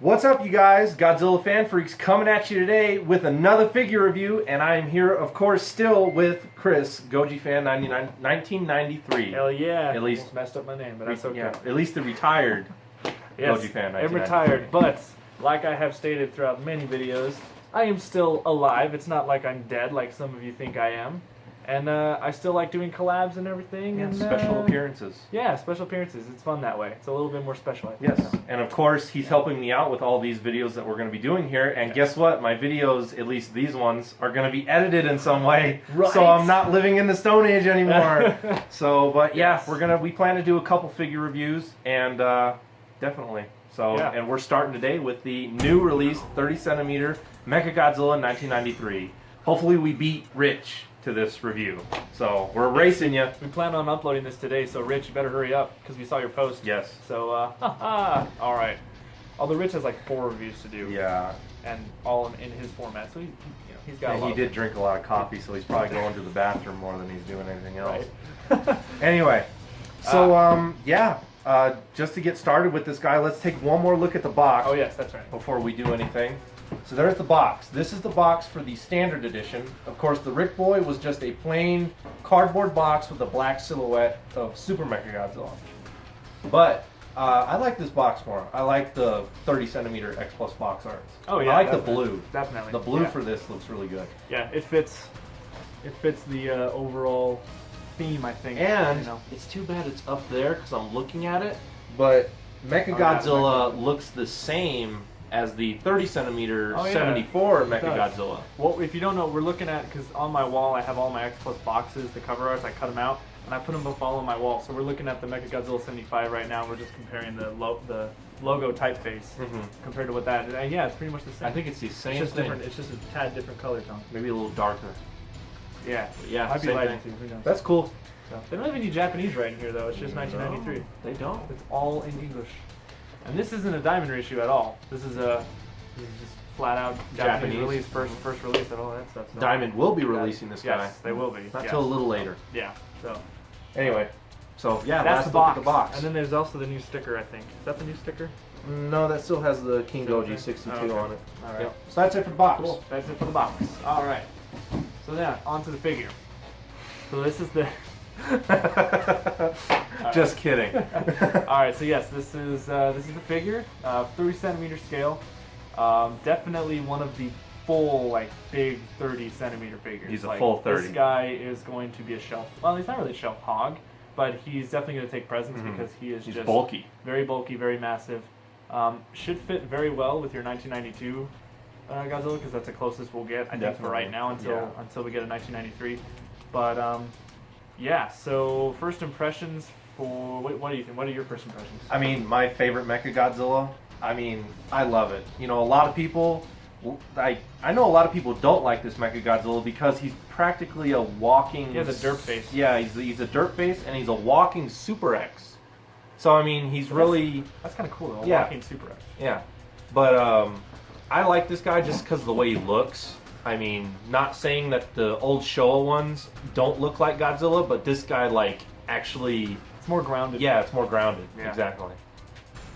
What's up, you guys? Godzilla Fan Freaks coming at you today with another figure review, and I am here, of course, still with Chris, Goji Fan 1993. Hell yeah! At least almost messed up my name, but that's okay. Yeah, at least the retired Goji Fan 1993. I'm retired, but like I have stated throughout many videos, I am still alive. It's not like I'm dead, like some of you think I am. And I still like doing collabs and everything. Yeah, and special appearances. Yeah, special appearances. It's fun that way. It's a little bit more special, I think. Yes, and of course, he's helping me out with all these videos that we're going to be doing here. And guess what? My videos, at least these ones, are going to be edited in some way. Right. So I'm not living in the Stone Age anymore. So, but yeah, Yes. we plan to do a couple figure reviews, and definitely. So, Yeah. and we're starting today with the new release 30 centimeter Mechagodzilla 1993. Hopefully we beat Rich to this review. So we're racing you. We plan on uploading this today, so Rich, you better hurry up, because we saw your post. Yes. So, all right. Although Rich has like 4 reviews to do. Yeah. And all in his format, so he's got a lot He of did drink a lot of coffee, so he's probably going to the bathroom more than he's doing anything else. Right. Anyway, so just to get started with this guy, let's take one more look at the box. Oh yes, that's right. Before we do anything. So there's the box. This is the box for the standard edition. Of course, the Rick Boy was just a plain cardboard box with a black silhouette of Super Mechagodzilla. But I like this box more. I like the 30 centimeter X Plus box arts. Oh yeah, I like definitely. the blue. Definitely. The blue Yeah. for this looks really good. Yeah, it fits. It fits the overall theme, I think. And you know. it's too bad it's up there because I'm looking at it. But Mechagodzilla looks the same as the 30 centimeter 74 Mechagodzilla. Well, if you don't know, we're looking at, because on my wall I have all my X Plus boxes, the cover arts, I cut them out, and I put them up all on my wall. So we're looking at the Mechagodzilla 75 right now. We're just comparing the logo typeface compared to what that is. And yeah, it's pretty much the same. I think it's the same It's just thing. different. It's just a tad different color tone. Maybe a little darker. Yeah. Yeah, Might be same lighting thing. too. Who knows? That's cool. So, they don't have any Japanese writing here though. It's just 1993. No, they don't. It's all in English. And this isn't a diamond reissue at all. This is just flat out Japanese release, first release and all that stuff. So Diamond will be releasing this guy. Yes, they will be. Not till a little later. Yeah. So Anyway, so yeah, that's last the look box. at the box. And then there's also the new sticker, I think. Is that the new sticker? No, that still has the King Still Goji okay. 62 Oh, okay. on it. All right. Yep. So that's it for the box. Cool. That's it for the box. All right. So yeah, on to the figure. So this is the. Just kidding. All right. So yes, this is the figure, 30 centimeter scale. Definitely one of the full, like, big 30 centimeter figures. He's a like, full 30. This guy is going to be a shelf. Well, he's not really a shelf hog, but he's definitely going to take presence because he is He's just bulky. very bulky, very massive. Should fit very well with your 1992 Godzilla, because that's the closest we'll get, I think, for right now until we get a 1993. But yeah. So first impressions for what do you think? What are your first impressions? I mean, my favorite Mechagodzilla. I mean, I love it. You know, a lot of people, I know a lot of people don't like this Mechagodzilla because he's practically a walking. He has a derp face. Yeah, he's a derp face, and he's a walking Super X. So I mean, he's really. That's kind of cool, though. Yeah. Walking Super X. Yeah, but I like this guy just because of the way he looks. I mean, not saying that the old Showa ones don't look like Godzilla, but this guy, like, actually. It's more grounded. Yeah, it's more grounded. Yeah. Exactly.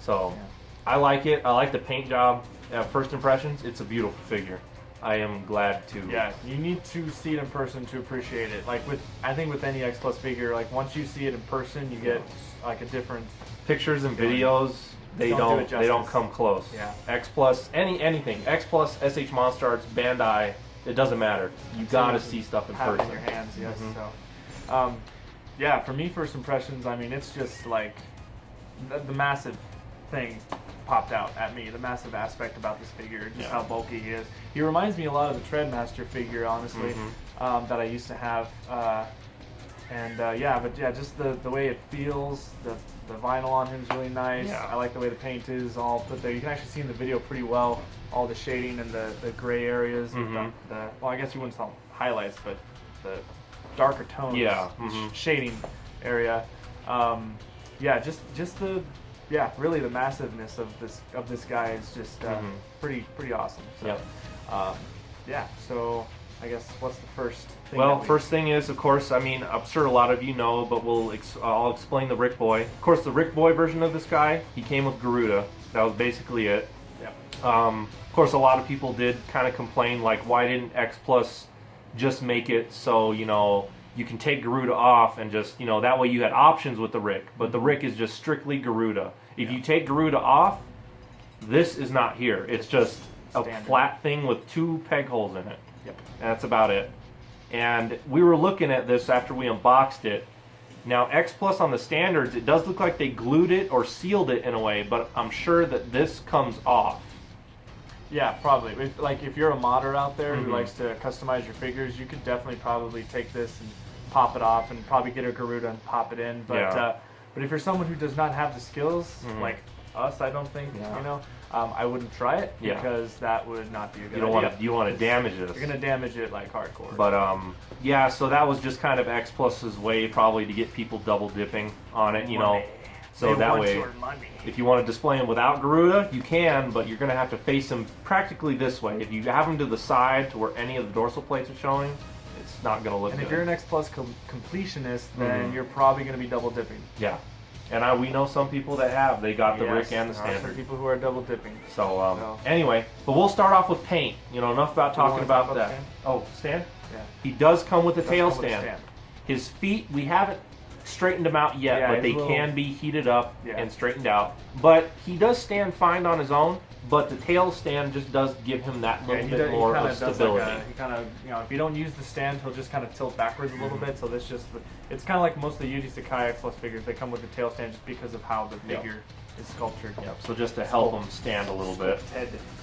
So. Yeah. I like it. I like the paint job. First impressions, it's a beautiful figure. I am glad to. Yeah, you need to see it in person to appreciate it. Like I think with any X Plus figure, like once you see it in person, you get like a different Pictures and videos. They don't come close. Yeah. X Plus, anything. X Plus, SH Monster Arts, Bandai. It doesn't matter. You gotta see stuff in have person. it in your hands. Yes. So, yeah, for me, first impressions. I mean, it's just like the massive thing popped out at me. The massive aspect about this figure, just how bulky he is. He reminds me a lot of the Treadmaster figure, honestly, that I used to have. Just the way it feels. The vinyl on him is really nice. Yeah. I like the way the paint is all put there. You can actually see in the video pretty well all the shading and the gray areas. With well, I guess you wouldn't call them highlights, but the darker tones. Yeah. Shading area. Just the really the massiveness of this guy is just pretty awesome. So, so I guess what's the first thing? Well, first thing is, of course, I mean, I'm sure a lot of you know, but I'll explain the Rick Boy. Of course, the Rick Boy version of this guy, he came with Garuda. That was basically it. Yep. Of course, a lot of people did kind of complain, like, why didn't X Plus just make it so, you know, you can take Garuda off and just, you know, that way you had options with the Rick. But the Rick is just strictly Garuda. If you take Garuda off, this is not here. It's just a flat thing with 2 peg holes in it. Yep. And that's about it. And we were looking at this after we unboxed it. Now, X Plus on the standards, it does look like they glued it or sealed it in a way, but I'm sure that this comes off. Yeah, probably. If you're a modder out there who likes to customize your figures, you could definitely probably take this and pop it off and probably get a Garuda and pop it in. But but if you're someone who does not have the skills, like us, I don't think, you know, I wouldn't try it because that would not be a good idea. You want to damage this. You're going to damage it like hardcore. But yeah, so that was just kind of X Plus's way probably to get people double dipping on it, you know. So that way, if you want to display him without Garuda, you can, but you're going to have to face him practically this way. If you have him to the side to where any of the dorsal plates are showing, it's not going to look good. And if you're an X Plus completionist, then you're probably going to be double dipping. Yeah. And we know some people that have. They got the Rick and the standard. There are people who are double dipping. So, anyway, but we'll start off with paint. You know, enough about talking about that. Stand? Yeah. He does come with a tail stand. His feet, we haven't straightened them out yet, but they can be heated up and straightened out. But he does stand fine on his own, but the tail stand just does give him that little bit more of stability. He kind of, you know, if you don't use the stand, he'll just kind of tilt backwards a little bit. So it's kind of like most of the Yuji Sakai X Plus figures. They come with the tail stand just because of how the figure is sculptured. Yep. So just to help him stand a little bit.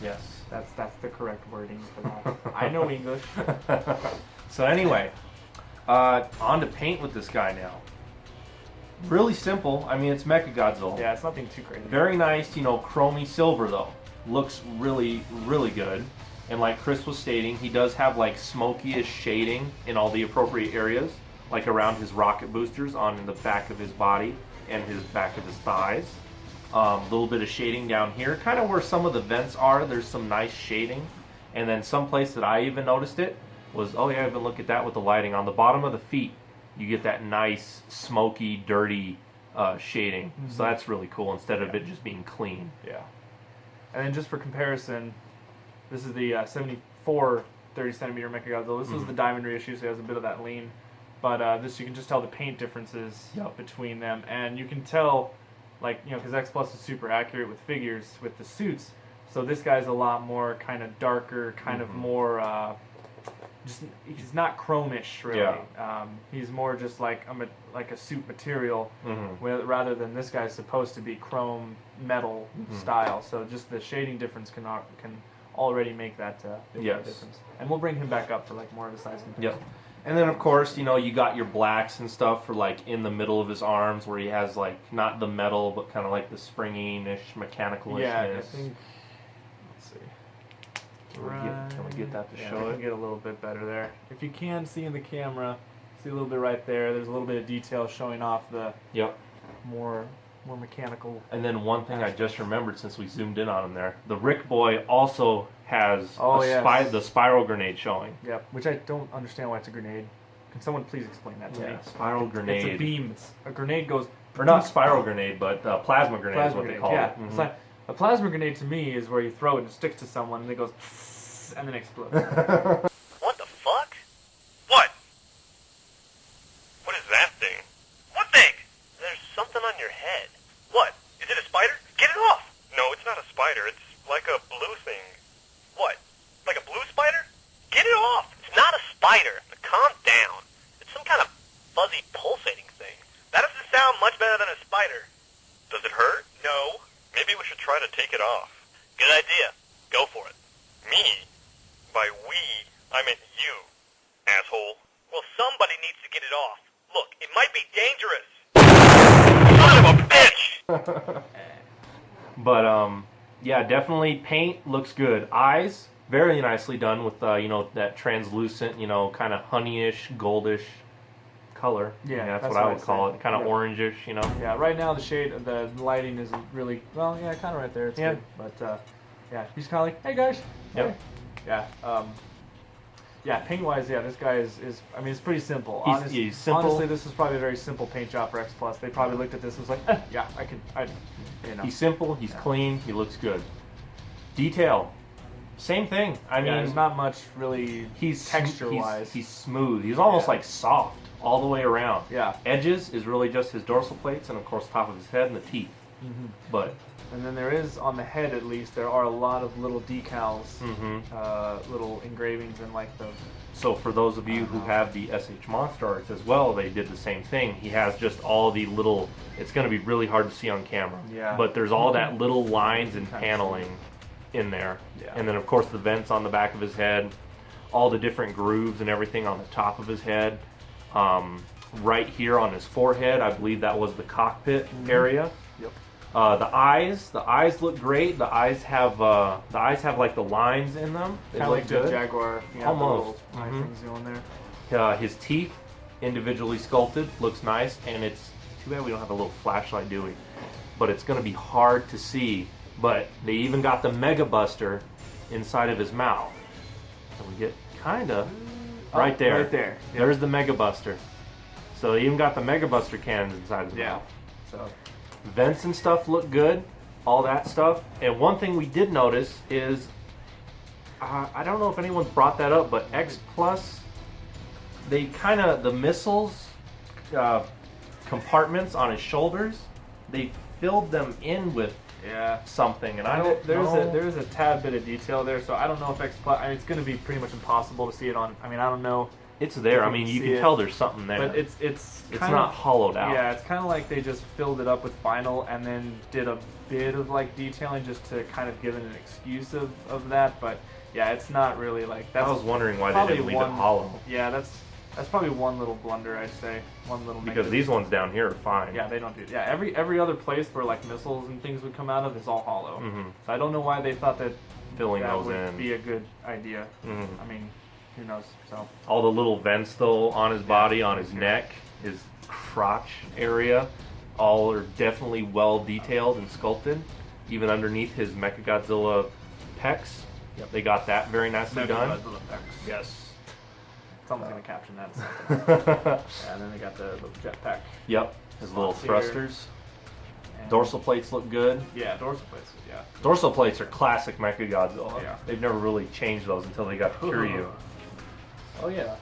Yes. That's the correct wording for that. I know English. So anyway, on to paint with this guy now. Really simple. I mean, it's Mechagodzilla. Yeah, it's nothing too crazy. Very nice, you know, chromy silver though. Looks really, really good. And like Chris was stating, he does have like smoky-ish shading in all the appropriate areas, like around his rocket boosters on the back of his body and his back of his thighs. A little bit of shading down here, kind of where some of the vents are. There's some nice shading. And then some place that I even noticed it was, oh yeah, even look at that with the lighting on the bottom of the feet. You get that nice, smoky, dirty shading. So that's really cool instead of it just being clean. Yeah. And then just for comparison, this is the 74 30-centimeter Mechagodzilla. This is the diamond reissue, so it has a bit of that lean. But this, you can just tell the paint differences between them. And you can tell, like, you know, because X Plus is super accurate with figures, with the suits. So this guy's a lot more kind of darker, kind of more... he's not chromish really. He's more just like a suit material, rather than this guy's supposed to be chrome metal style. So just the shading difference can already make that difference. And we'll bring him back up for like more of a size comparison. Yep. And then of course, you know, you got your blacks and stuff for like in the middle of his arms where he has like not the metal but kind of like the springy-ish, mechanical-ishness. Yeah, I think. Can we get that to show it? it? Can get a little bit better there. If you can see in the camera, see a little bit right there. There's a little bit of detail showing off the more mechanical. And then one thing I just remembered since we zoomed in on him there, the Rick Boy also has the spiral grenade showing. Yep, which I don't understand why it's a grenade. Can someone please explain that to me? Spiral grenade. It's a beam. A grenade goes... Or not spiral grenade, but plasma grenade is what they call it. It's like, a plasma grenade to me is where you throw it and it sticks to someone and it goes and then explodes. What the fuck? What? What is that thing? What thing? There's something on your head. What? Is it a spider? Get it off! No, it's not a spider. It's like a blue thing. What? Like a blue spider? Get it off! It's not a spider. Now, calm down. It's some kind of fuzzy pulsating thing. That doesn't sound much better than a spider. Does it hurt? No. Maybe we should try to take it off. Good idea. Go for it. Me? By we, I meant you, asshole. Well, somebody needs to get it off. Look, it might be dangerous. Son of a bitch! But, yeah, definitely paint looks good. Eyes, very nicely done with, you know, that translucent, you know, kind of honeyish, goldish color. Yeah, that's what I would call it. Kind of orangish, you know. Yeah, right now the shade, the lighting isn't really, well, yeah, kind of right there. It's good. But, yeah, he's kind of like, hey, guys. Yep. Hey. Yeah, paint-wise, this guy is I mean, it's pretty simple. He's simple. Honestly, this is probably a very simple paint job for X Plus. They probably looked at this and was like, yeah, you know. He's simple, he's clean, he looks good. Detail, same thing. I mean, there's not much really he's texture-wise. He's smooth. He's almost Yeah. like soft all the way around. Yeah. Edges is really just his dorsal plates and of course top of his head and the teeth. Mhm. But And then there is, on the head at least, there are a lot of little decals, little engravings and like the... so for those of you who have the SH Monster Arts as well, they did the same thing. He has just all the little, it's going to be really hard to see on camera. Yeah. But there's all that little lines and Kind of paneling in there. Yeah. And then of course the vents on the back of his head, all the different grooves and everything on the top of his head. Right here on his forehead, I believe that was the cockpit area. Yep. The eyes look great. The eyes have like the lines in them. They Kind of look like the good. Jaguar. Yeah, Almost. The little eye things going there. His teeth, individually sculpted, looks nice, and it's too bad we don't have a little flashlight, do we? But it's going to be hard to see. But they even got the Mega Buster inside of his mouth. And we get kind of right there. Right there. Yep. There's the Mega Buster. So they even got the Mega Buster cannons inside his Yeah. mouth. So vents and stuff look good, all that stuff. And one thing we did notice is, I don't know if anyone's brought that up, but X Plus, they kind of, the missiles compartments on his shoulders, they filled them in with Yeah. something, and I don't know. There's a tad bit of detail there, so I don't know if X Plus. I mean, it's going to be pretty much impossible to see it on. I mean, I don't know, It's there. I you mean, can you see can it, tell there's something there. but it's It's kind not of, hollowed out. Yeah, it's kind of like they just filled it up with vinyl and then did a bit of like detailing just to kind of give it an excuse of that. But yeah, it's not really like that's. I was wondering why they probably didn't leave one, it hollow. Yeah, that's probably one little blunder, I'd say. One little Because negative. these ones down here are fine. Yeah, they don't do. Yeah, every other place where like missiles and things would come out of is all hollow. Mhm. So I don't know why they thought that Filling that those would in. be a good idea. Mhm. I mean, who knows? So All the little vents though on his body, on his neck, his crotch area, all are definitely well detailed and sculpted. Even underneath his Mechagodzilla pecs, they got that very nicely done. Yes. Someone's gonna caption that. Yeah, and then they got the little jetpack. Yep, his little Spots here. thrusters. And Dorsal plates look good. Yeah, dorsal plates. Yeah. Dorsal plates are classic Mechagodzilla. Yeah. They've never really changed those until they got to Kiryu. Oh yeah.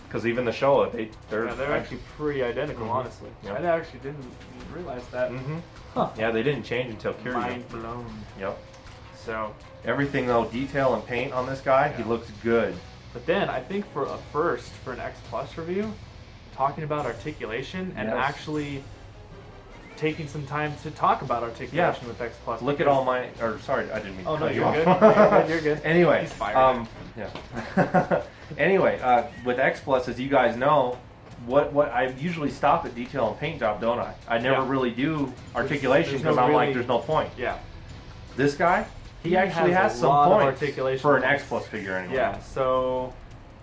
Because even the Showa, they're They're actually pretty identical, Mhm. honestly. Yep. I actually didn't realize that. Huh. Yeah, they didn't change until Kiryu. Mind blown. Yep. So, Everything though, detail and paint on this guy, he Yeah. looks good. but then I think for a first for an X Plus review, talking about articulation and Yes. actually taking some time to talk about articulation with X Plus. Look at because- all my, or sorry, I didn't mean to Oh no, cut you you're off. good. You're good. You're good. Anyway, He's fired. yeah. Anyway, with X Plus, as you guys know, what I usually stop at detail and paint job, don't I? I never Yeah. really do articulation there's because no I'm like, really- there's no point. Yeah. This guy, he actually has has a some lot of points articulation for an points. X Plus figure anyway. Yeah. So,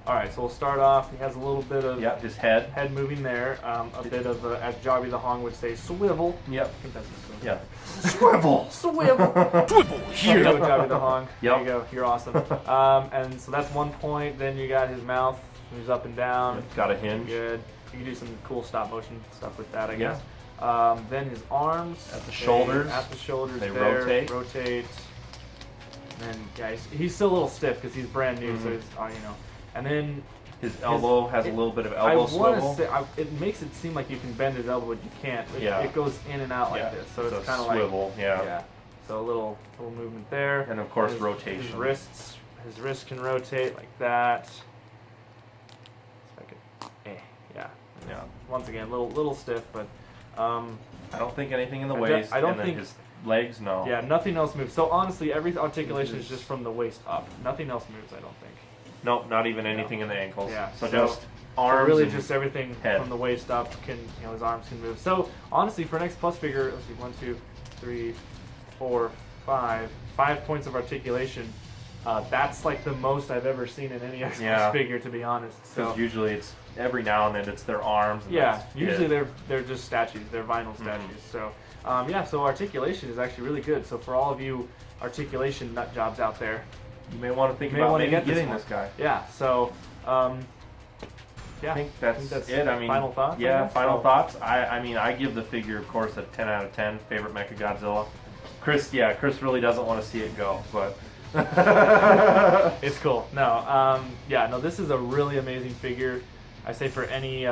all right. So we'll start off. He has a little bit of Yep, his head. head moving there. A bit of, as Jobby the Hong would say, swivel. Yep. I think that's a swivel. Yeah. Swivel. Swivel. Swivel Here you go, Jobby the Hong. Yep. There you go. You're awesome. And so that's one point. Then you got his mouth moves up and down. Got a hinge. Good. You can do some cool stop motion stuff with that, I Yeah. guess. Then his arms At the shoulders. At the shoulders, They there, rotate. Rotate. And yeah, he's still a little stiff because he's brand new, so Mhm. he's And then His elbow has a little bit of I elbow want to swivel. say it makes it seem like you can bend his elbow, but you can't. Yeah. It goes in and out Yeah, like this, so it's it's a kind of like swivel, yeah. Yeah. So a little movement there. And of course, his, rotation. His wrists can rotate like that. Yeah. Yeah. Once again, little stiff, but I don't think anything in the I waist. don't and then think- his legs. No. yeah, nothing else moves. So honestly, every articulation is just from the waist up. Nothing else moves, I don't think. Nope. Not even anything in the ankles. Yeah, So, so- just arms. So really, and just everything head. from the waist up can, his arms can move. So honestly, for an X Plus figure, let's see, 1, 2, 3, 4, 5, 5 points of articulation. That's like the most I've ever seen in any X Plus Yeah. figure, to be honest. So Because usually it's every now and then it's their arms. And yeah, that's usually it. they're just statues. They're vinyl Mm-hmm. statues. So yeah, so articulation is actually really good. So for all of you articulation nut jobs out there, You may want to think You may about wanna maybe get this getting one. this guy. yeah. So yeah, I think that's it. I mean, final thoughts. I Yeah, guess? final So- thoughts. I mean, I give the figure, of course, a 10 out of 10. Favorite Mechagodzilla. Chris really doesn't want to see it go, but It's cool. No, no, this is a really amazing figure. I say for any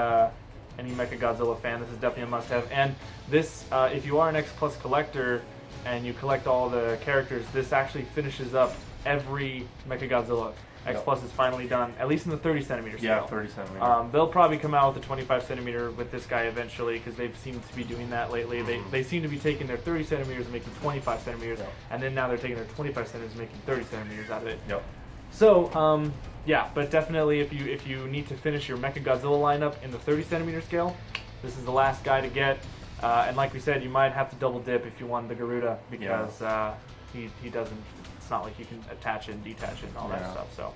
Mechagodzilla fan, this is definitely a must-have. And this, if you are an X Plus collector and you collect all the characters, this actually finishes up every Mechagodzilla. X Plus is finally done, at least in the 30 centimeter scale. Yeah, 30 centimeter. They'll probably come out with the 25 centimeter with this guy eventually, because they've seemed to be doing that lately. They seem to be taking their 30 centimeters and making 25 centimeters, and then now they're taking their 25 centimeters and making 30 centimeters out of it. Yep. So, but definitely if you need to finish your Mechagodzilla lineup in the 30 centimeter scale, this is the last guy to get. And like we said, you might have to double dip if you want the Garuda, because he doesn't. It's not like you can attach it and detach it and all that stuff. So,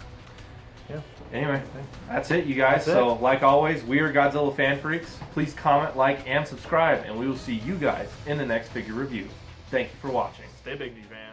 yeah. Anyway, that's it, you guys. That's so, like always, we are Godzilla Fan Freaks. Please comment, like, and subscribe, and we will see you guys in the next figure review. Thank you for watching. Stay big, G-Fan.